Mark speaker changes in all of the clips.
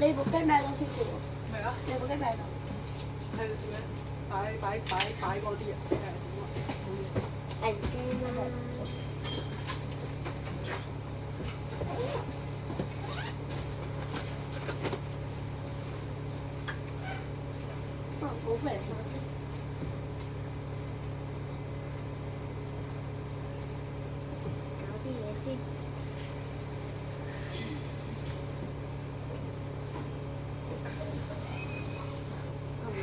Speaker 1: 你部機咩咗先少？
Speaker 2: 咩啊？
Speaker 1: 你部機咩咗？
Speaker 2: 係點樣？擺嗰啲啊？係點啊？好嘢。
Speaker 1: 危機啦！好肥先。搞啲嘢先。我唔使。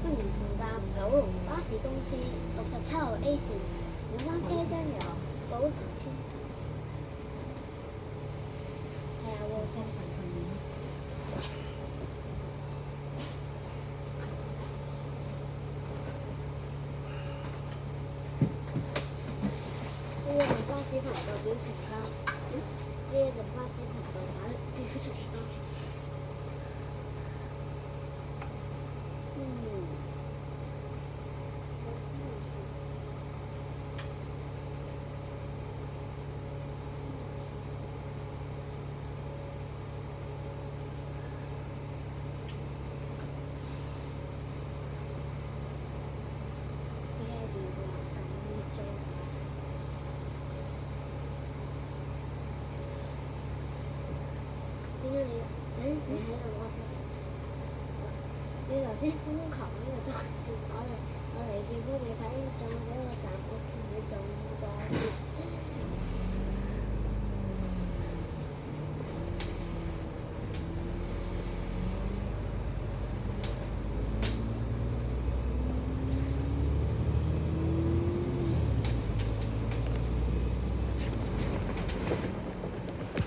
Speaker 1: 歡迎乘搭九龍巴士公司67號 A 線，本班車將由寶騰村。係啊，WhatsApp。呢一陣巴士頻道表情包，呢一陣巴士頻道版表情包。你喺度我先，你頭先瘋狂喺度裝笑，我嚟笑俾你睇，仲俾我斬我見你中咗先。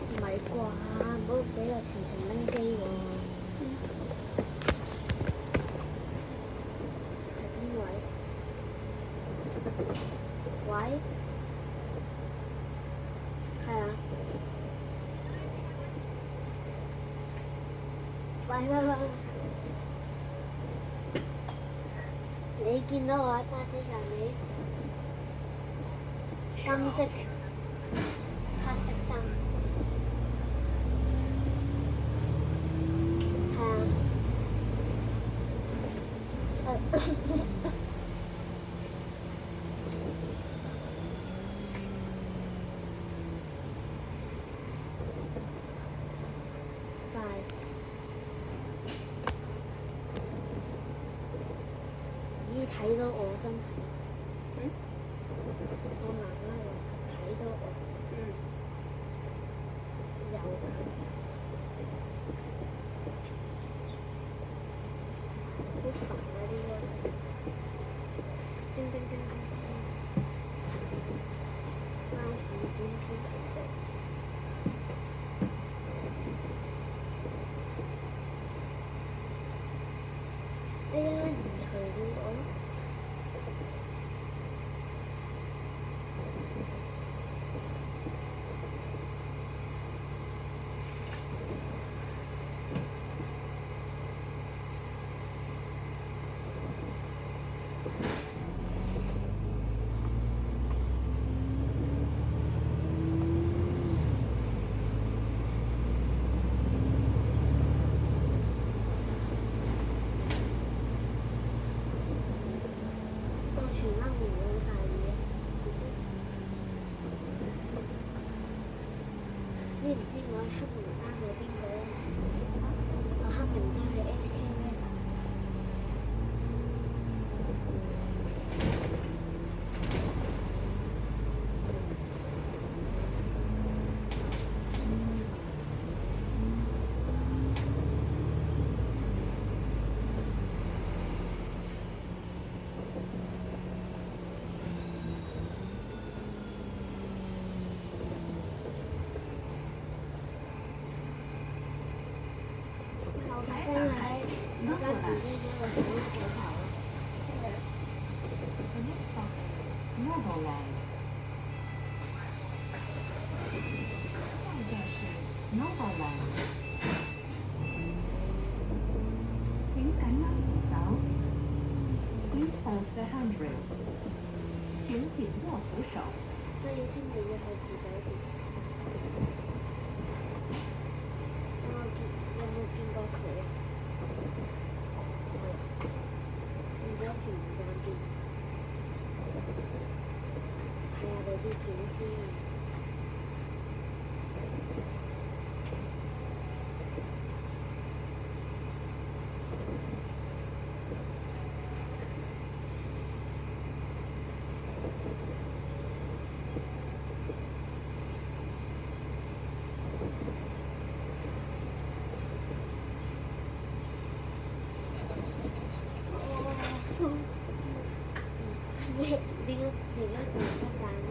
Speaker 1: 唔係啩？唔好俾我全程拎機喎。係邊位？喂？係啊。喂，你見到我喺巴士上面金色黑色衫。咦，睇到我真係，我媽媽話佢睇到我，有，好煩啊啲WhatsApp，叮叮叮叮叮，巴士點編排啫？哎呀，移除了我。知唔知我黑名單係邊個咧？我黑名單係 HK Weather。Please
Speaker 3: hold the handrail. 請品卧扶手。
Speaker 1: 所以聽日要去住酒店。有冇見過佢啊？然之後屯門站見。睇下你啲片先。點解自己覺得大呢？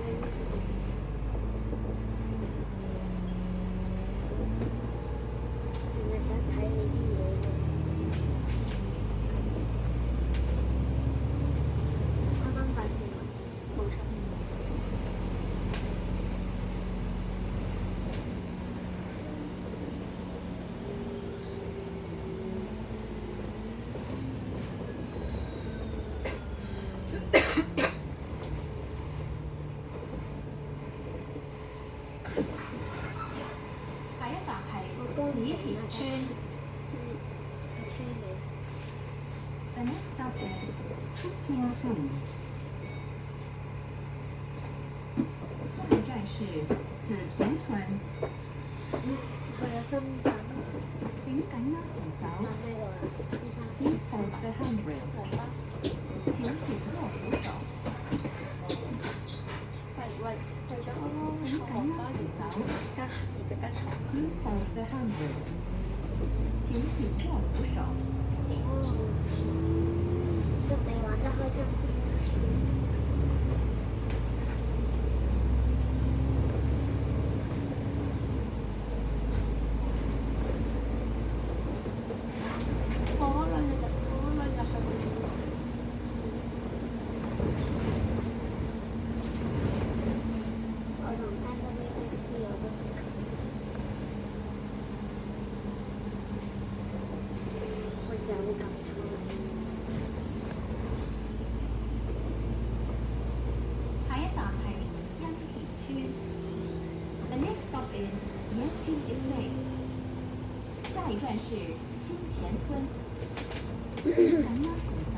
Speaker 1: 淨係想睇你啲嘢啫。啱啱發現冇錯。
Speaker 3: 下一站係
Speaker 1: 我剛
Speaker 3: 李
Speaker 1: 整啊
Speaker 3: 田村。
Speaker 1: 個車尾。
Speaker 3: The next stop is Sukiyakun。下一站是紫田村。
Speaker 1: 去咗深圳。
Speaker 3: 請緊握扶手。
Speaker 1: 搭咩個啊？醫生。
Speaker 3: Please hold the handrail。
Speaker 1: 紅包。
Speaker 3: 請緊握扶手。
Speaker 2: 喂，為咗啱啱
Speaker 3: 請緊
Speaker 2: 坐航班
Speaker 3: 握扶手。
Speaker 2: 間自己間床。
Speaker 3: Please hold the handrail。請緊握扶手。
Speaker 1: 哦，祝你玩得開心啲。
Speaker 2: 我嗰兩日係會點啊？
Speaker 1: 我同 FWFD 我都識佢。我有冇撳錯？
Speaker 3: 下一站係恩田村。The next stop is Yanqi Estate。下一站是金田村。請緊握扶手。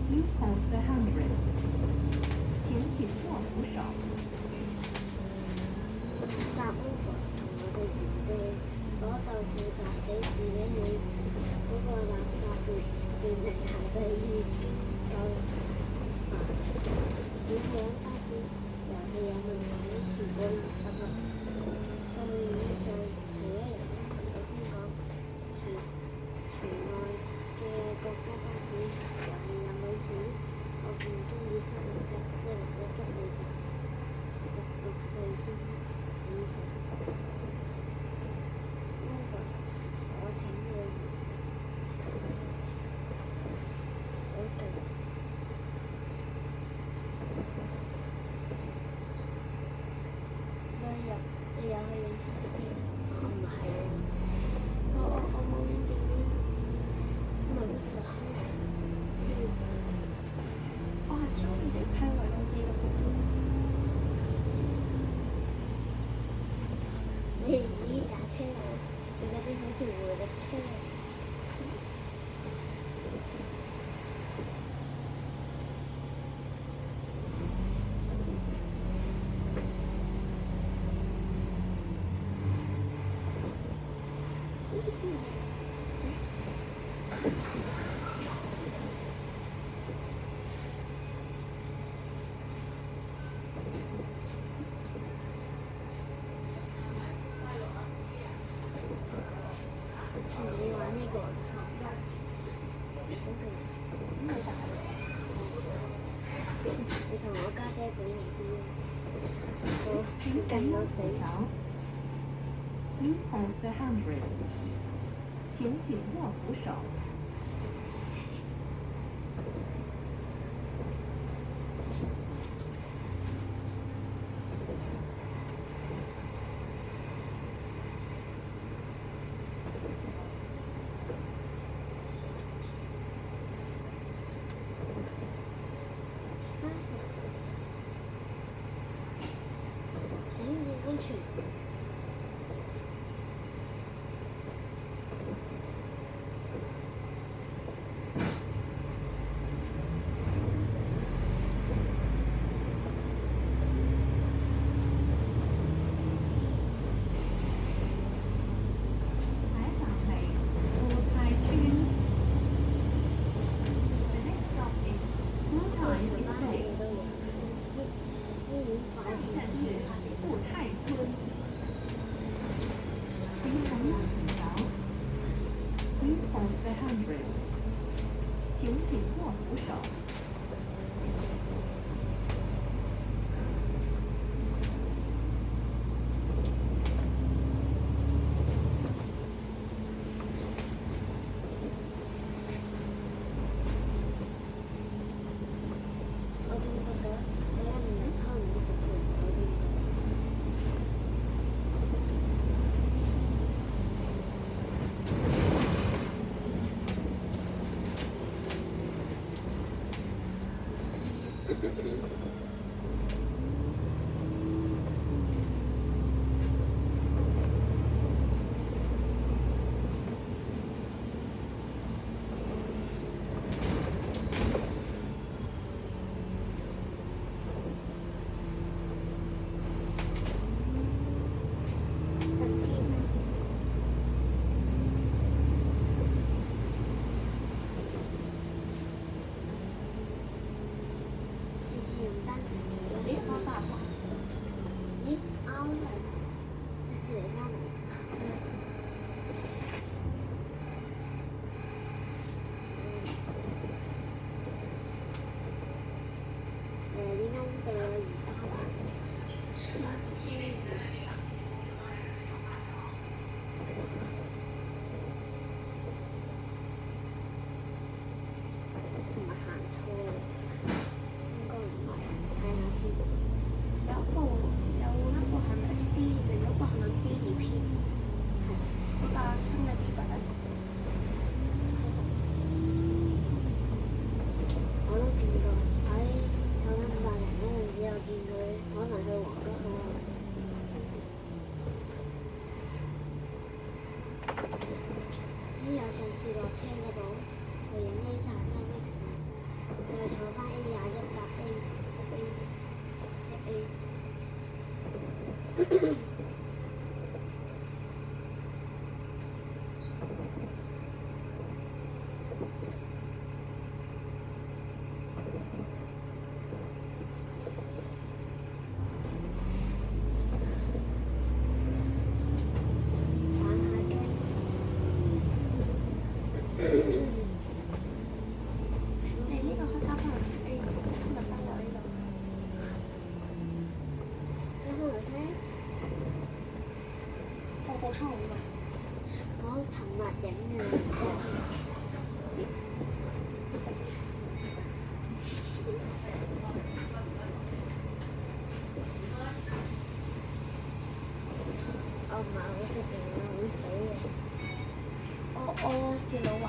Speaker 3: Please hold the handrail。請緊握扶手。
Speaker 1: 薩摩博士同我哋原地攞豆腐砸死自己你嗰個垃圾電力限制已經夠煩。點樣巴士遊戲有問題？全部20粒。上除咗人工嚟香港，除外嘅國家巴士遊戲有冇錢？我唔中意收物質，101吉利站，16歲先以上。我請你好勁。你又去影七七添？我唔係啊，
Speaker 2: 我冇影電影。
Speaker 1: 咪唔實。
Speaker 2: 我係中意你溪圍嗰啲咯。
Speaker 1: 你依架車啊，你嗰啲好似回力車。前你玩呢個，好勁。咁咪就係你同我家姐比型啲啊！我
Speaker 3: 請
Speaker 1: 勁
Speaker 3: 緊握
Speaker 1: 到死
Speaker 3: 扶。手。Please hold the handrail。請緊握扶手。
Speaker 1: 30全。
Speaker 3: 下一站係富泰村。The next stop is 富泰
Speaker 1: 巴士
Speaker 3: Estate。
Speaker 1: 都有。醫院快線
Speaker 3: 下一站是富泰村。請緊握扶手。Please hold the handrail。請緊握扶手。
Speaker 1: 我見過㗎，你一年開50盤，我見過。得見啊！次次用單程證
Speaker 2: 咦，我33。
Speaker 1: 咦，啱啦！你試嚟翻嚟。點解呢度有魚蛋啊？同埋行錯，應該唔係，睇下先。
Speaker 2: 有一個係咪 SB，另一個係咪 B2P？
Speaker 1: 係，
Speaker 2: 嗰架新嘅 B8咧，
Speaker 1: 確實，我都見過喺坐緊500人嗰陣時，我見佢可能去黃竹坑。咦！有上次落車嗰度，去影 A33X，再坐翻 A21搭 A。玩下 games。
Speaker 2: 你呢個可以加翻嚟食 A，今日新嘅呢個。
Speaker 1: 加翻嚟聽。
Speaker 2: 我補充好嘛？
Speaker 1: 我尋日影嘅。我唔係好識影啊，會死嘅。
Speaker 2: 我電腦話。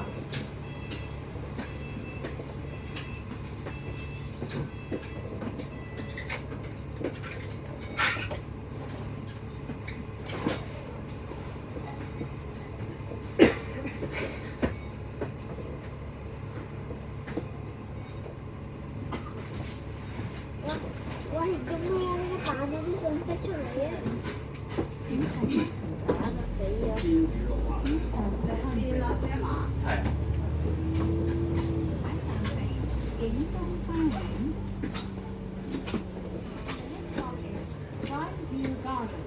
Speaker 1: 喂，做咩啊？你彈咗啲信息出嚟嘅，
Speaker 3: 請緊握扶
Speaker 1: 打
Speaker 3: 手。
Speaker 1: 到死啊！
Speaker 3: Please hold the handrail。
Speaker 4: 係。
Speaker 3: 下一站係景東花園。The next stop is Grandview Garden。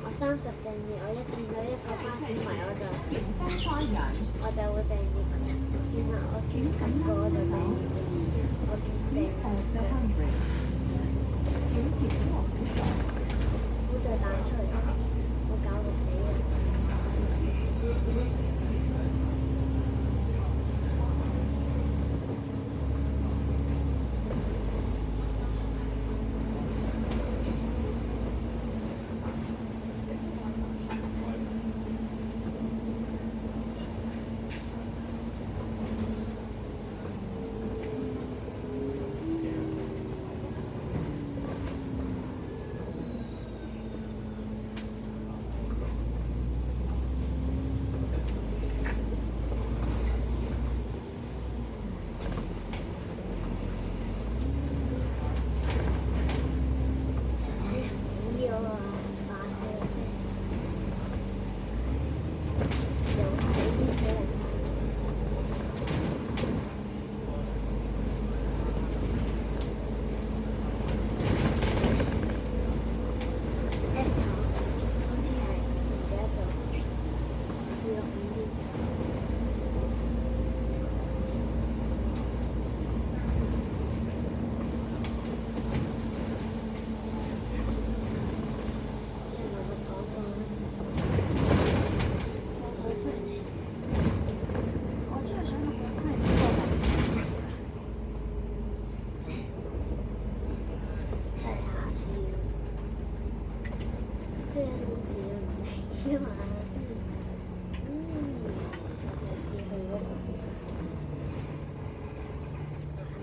Speaker 1: 我30訂閱，我一見到一個巴士迷
Speaker 3: 景東花園。
Speaker 1: 我就會訂閱佢。然後我見10個我就訂閱佢。我見訂
Speaker 3: Please hold
Speaker 1: 10
Speaker 3: the
Speaker 1: 個，
Speaker 3: handrail。請緊握扶手。
Speaker 1: 唔好再彈出嚟，我搞到死啊！佢有陣時又唔嚟啊嘛。上次去嗰個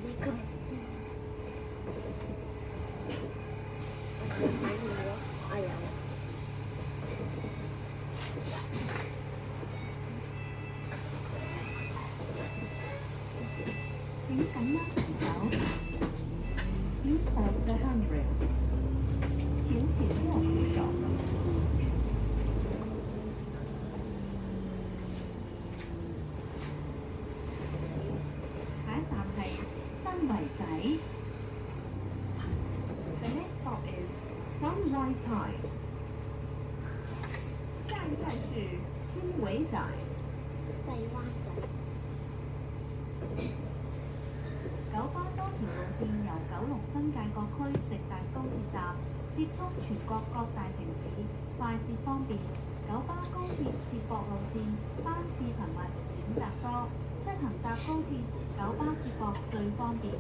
Speaker 1: 呢個先，我睇唔到咯，我有。
Speaker 3: 請緊握扶手。Use of the handrail。請緊握扶手。下一站係新圍仔。The next stop is Sunrise Side。下一站是新圍仔。
Speaker 1: 細灣仔。
Speaker 3: 九巴多條路線由九龍新界各區直達高鐵站，接通全國各大城市，快捷方便。九巴高鐵接駁路線班次頻密，選擇多，出行搭高鐵，九巴接駁最方便。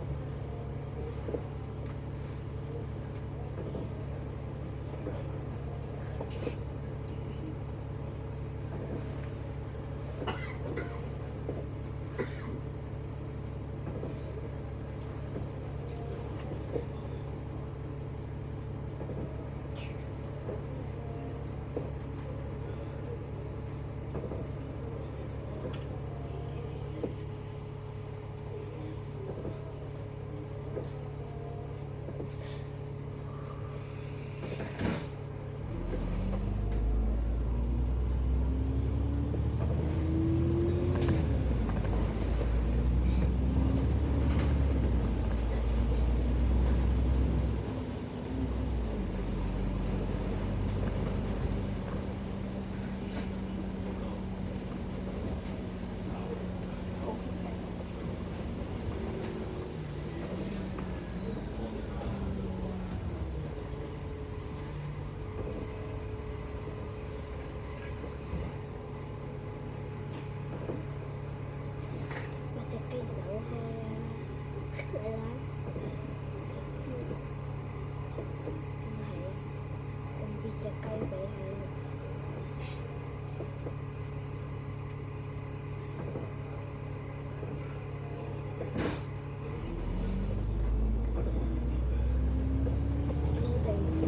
Speaker 1: 隻雞走開啊！你睇，整啲隻雞俾佢。地址。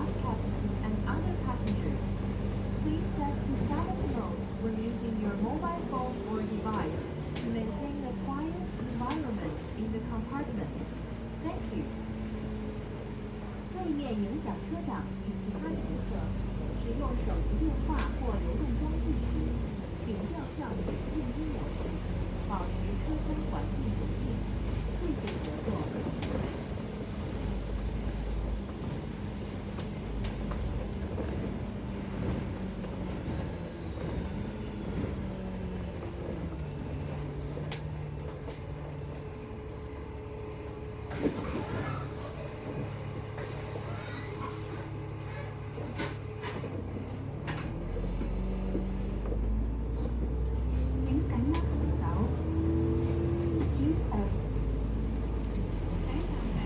Speaker 3: bus captain and other passengers. Please set to silent mode when using your mobile phone or device to maintain a quiet environment in the compartment. Thank you. 位面影响车长与其他乘客使用手机电话或流动装置时，请调向静音模式，保持车厢环境宁静。谢谢合作。请感恩扶手，請睇下係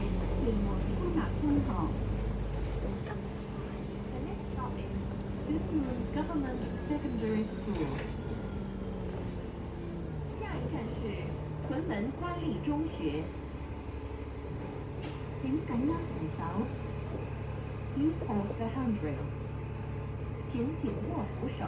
Speaker 3: 屯門官立中學。The next stop is Tudor Government Secondary School。下一站是屯門官立中學。請感恩扶手。Please hold the handrail。請緊握扶手。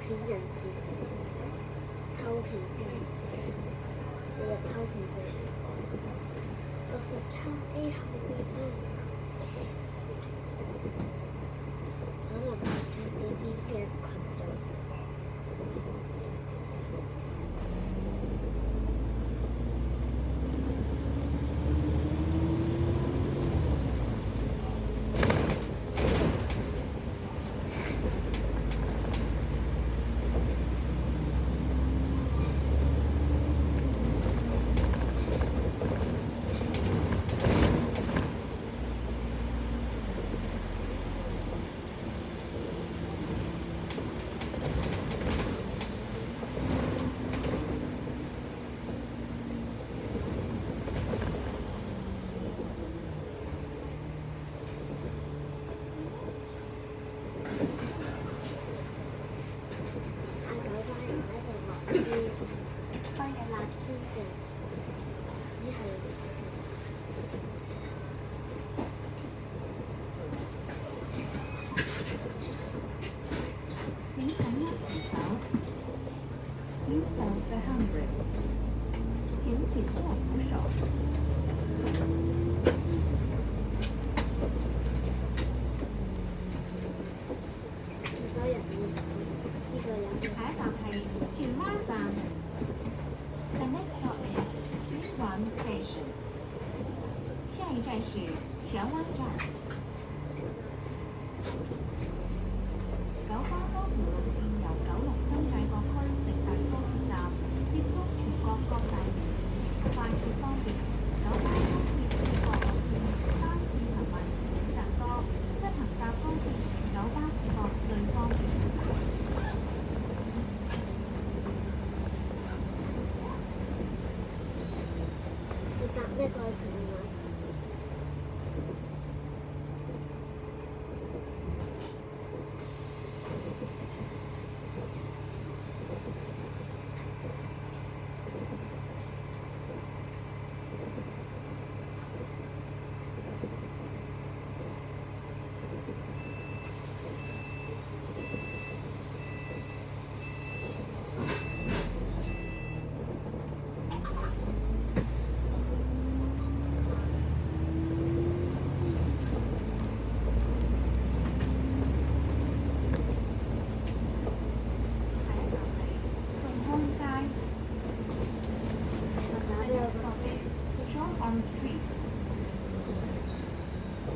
Speaker 1: 片人士，偷片嘅，日日偷片嘅，63A 後邊啦，可能係片子邊嘅群組。
Speaker 3: 一站係荃灣站。The next stop is 荃灣 Station。下一站是荃灣站。九巴多條路線由九龍新界各區直達高鐵站，接觸全國各大城市，快捷方便。九巴高鐵各路線班次頻密，選擇多，出行搭高鐵九巴接駁最方便。
Speaker 1: 你搭咩過去荃灣？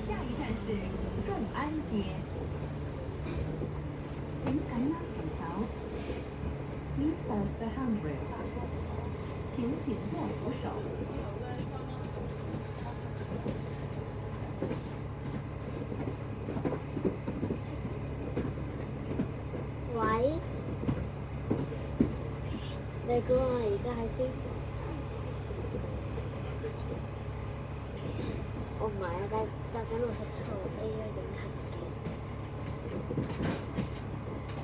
Speaker 3: 下一站是众安街。请乘搭本条 East of the Hundred， 请紧握扶手。
Speaker 1: 喂，你估我而家喺邊？我唔係啊，搭緊67號 A 嘅影行嘅。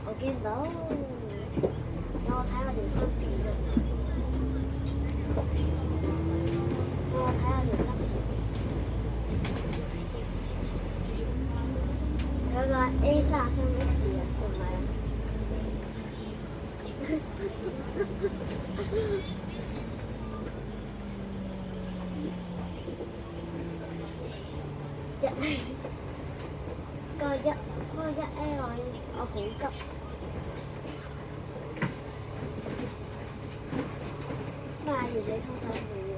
Speaker 1: 我見到，有我睇我條新片啊！有我睇我條新片，有個 A33X 啊，唔係啊。嗰個一 A 我好急，買完你拖手會喎。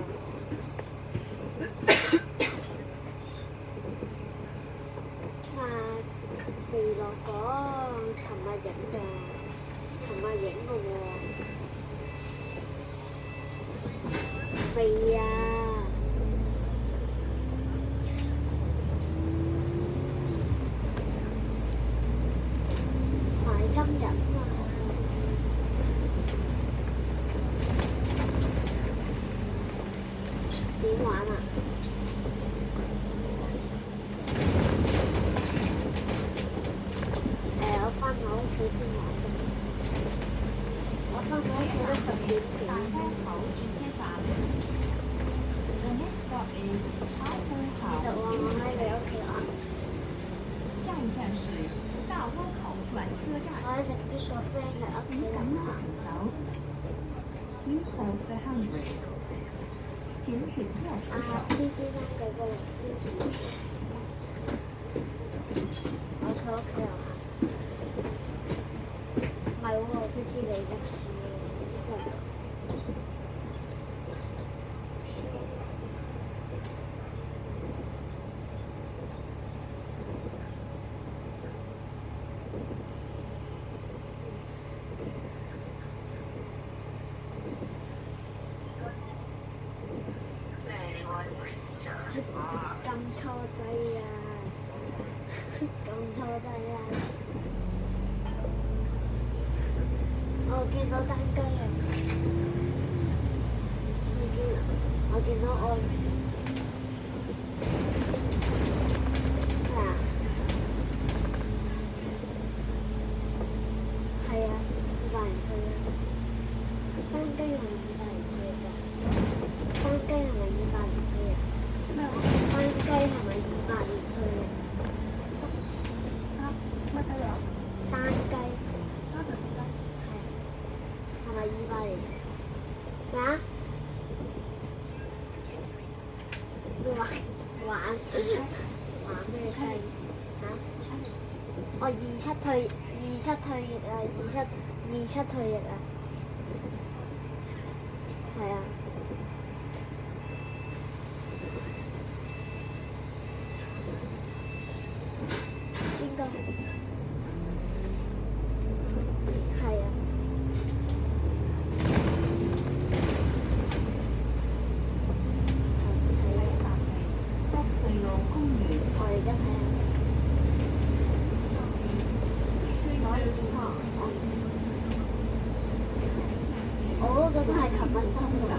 Speaker 1: 未落講，尋日影嘅喎。未啊！今日啊嘛，點玩啊？我翻我屋企先玩。我翻我屋企都10點幾。
Speaker 3: 大坑口轉車站。The next stop is 大坑口。
Speaker 1: 其實我喺你屋企玩。
Speaker 3: 下一站是大窩口轉車站。
Speaker 1: 我一直呢個 friend 喺屋企
Speaker 3: 請
Speaker 1: 諗
Speaker 3: 緊
Speaker 1: 下。
Speaker 3: 握扶手。East of the Hundred， 請緊握扶手。
Speaker 1: P 先生嘅個律師，我佢屋企樓下。唔係喎，佢知你嘅事喎。撳錯掣啊！撳錯掣啊！我見到單雞啊！我見到我咩啊？係啊，200人退啊！單雞係咪200人退㗎？單雞係咪200人退啊？咩話？單雞係咪200人退啊？
Speaker 2: 乜雞啊？
Speaker 1: 單雞
Speaker 2: 家陣雞
Speaker 1: 係咪200年？咩啊？咩話？玩咩雞？嚇？我27退役啊！27 27退役啊？係啊。邊個？係啊。頭先睇咗，
Speaker 3: 北隧路公園
Speaker 1: 我而家睇下。所以我嗰個都係琴日收㗎，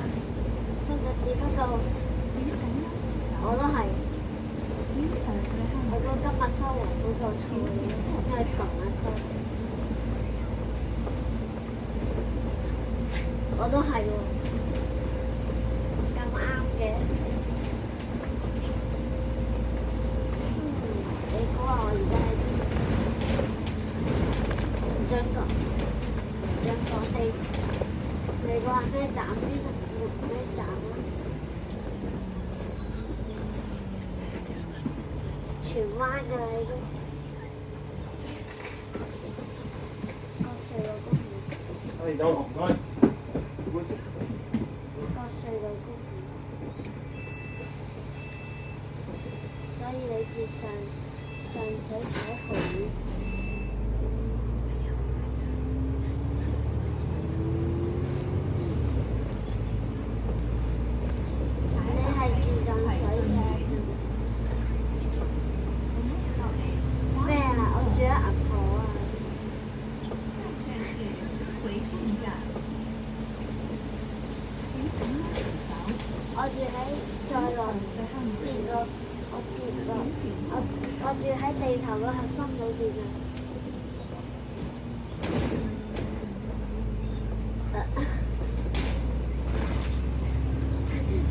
Speaker 1: 不過只不過我都係我個今日收嚟嗰個錯嘅，因為琴日收。我都係喎，咁啱嘅。你估下我而家喺邊？唔準講，唔準講地。你估下咩站先？咩站啊？荃灣㗎你都。個隧道公園。
Speaker 4: 我哋走唔該，唔好意思。
Speaker 1: 個隧道公園。所以你住上水彩虹苑。你係住上水嘅啫。咩啊？我住喺銀河啊。
Speaker 3: 回正站。
Speaker 1: 我住喺再落跌落，我跌落，我住喺地球個核心裏邊啊！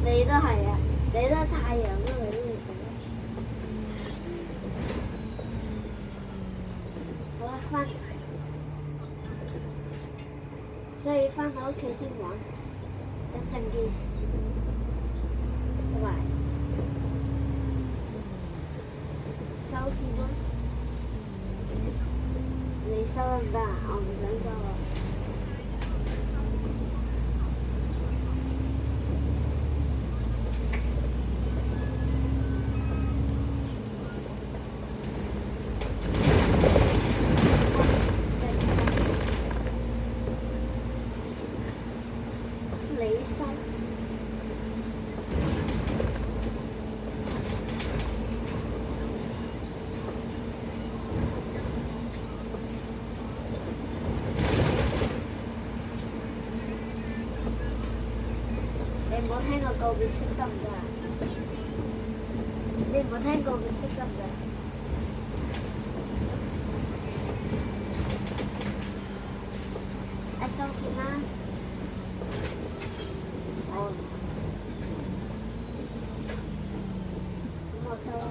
Speaker 1: 你都係啊！你都係太陽咯，你都會食啊！好啦，所以翻到屋企先玩，一陣見。拜拜。收線啦！你收得唔得啊？我唔想收啊。你收。你冇聽過告別式得唔得啊？你冇聽告別式得唔得？收線啦！哦，咁我收啦。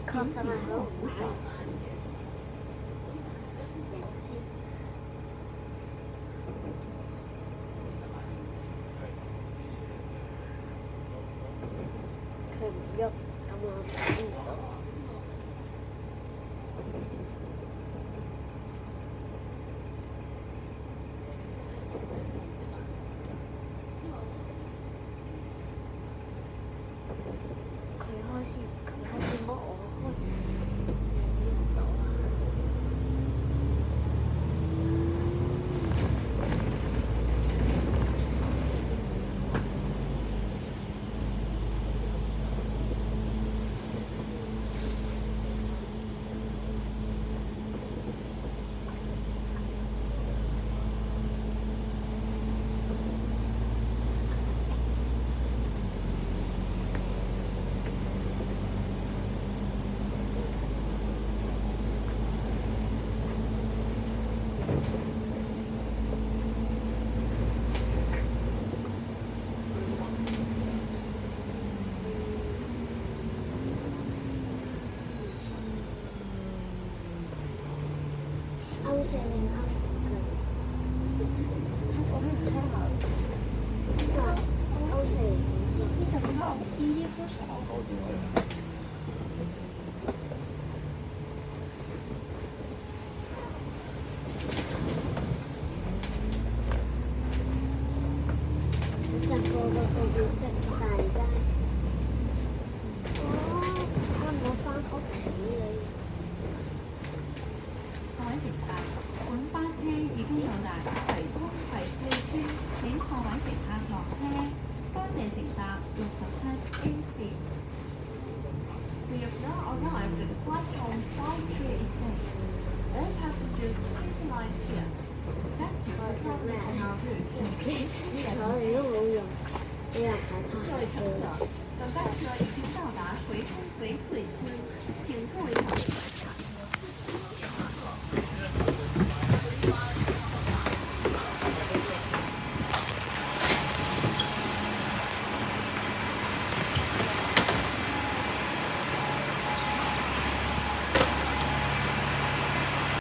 Speaker 1: 確實係好唔啱。佢唔喐，咁我睇唔到。佢開始摸我開到啊！歐四定歐
Speaker 2: 我睇唔聽下。
Speaker 1: 強？歐四。
Speaker 2: 呢就點解我依啲歌手？
Speaker 4: 我電話嚟。
Speaker 1: 就個變色晒而家。啱我翻屋企你。
Speaker 3: 各位乘客，本班車已經到達葵涌葵富村，請各位乘客落車。多謝乘搭67A 線。We have now arrived at platform 538. All passengers please line here. Thank you for traveling on our route.
Speaker 1: 我哋都冇用，你又係
Speaker 3: 各位乘客，本班車已經到達葵涌葵富村，請各位乘客。